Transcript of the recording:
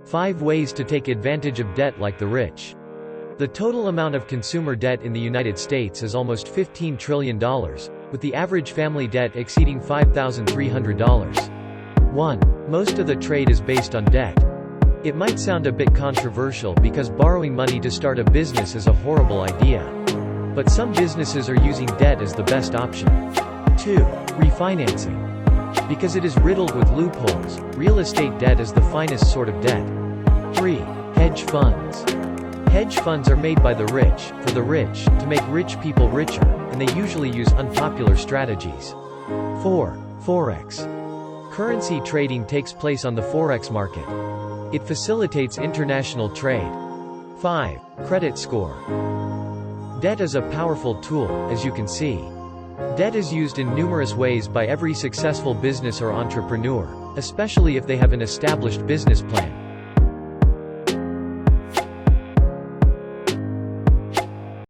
5 ways to take advantage of debt like the rich. The total amount of consumer debt in the United States is almost $15 trillion, with the average family debt exceeding $5,300. 1. Most of the trade is based on debt. It might sound a bit controversial because borrowing money to start a business is a horrible idea. But some businesses are using debt as the best option. 2. Refinancing. Because it is riddled with loopholes, real estate debt is the finest sort of debt. 3. Hedge funds. Hedge funds are made by the rich, for the rich, to make rich people richer, and they usually use unpopular strategies. 4. Forex. Currency trading takes place on the forex market. It facilitates international trade. 5. Credit score. Debt is a powerful tool, as you can see. Debt is used in numerous ways by every successful business or entrepreneur, especially if they have an established business plan.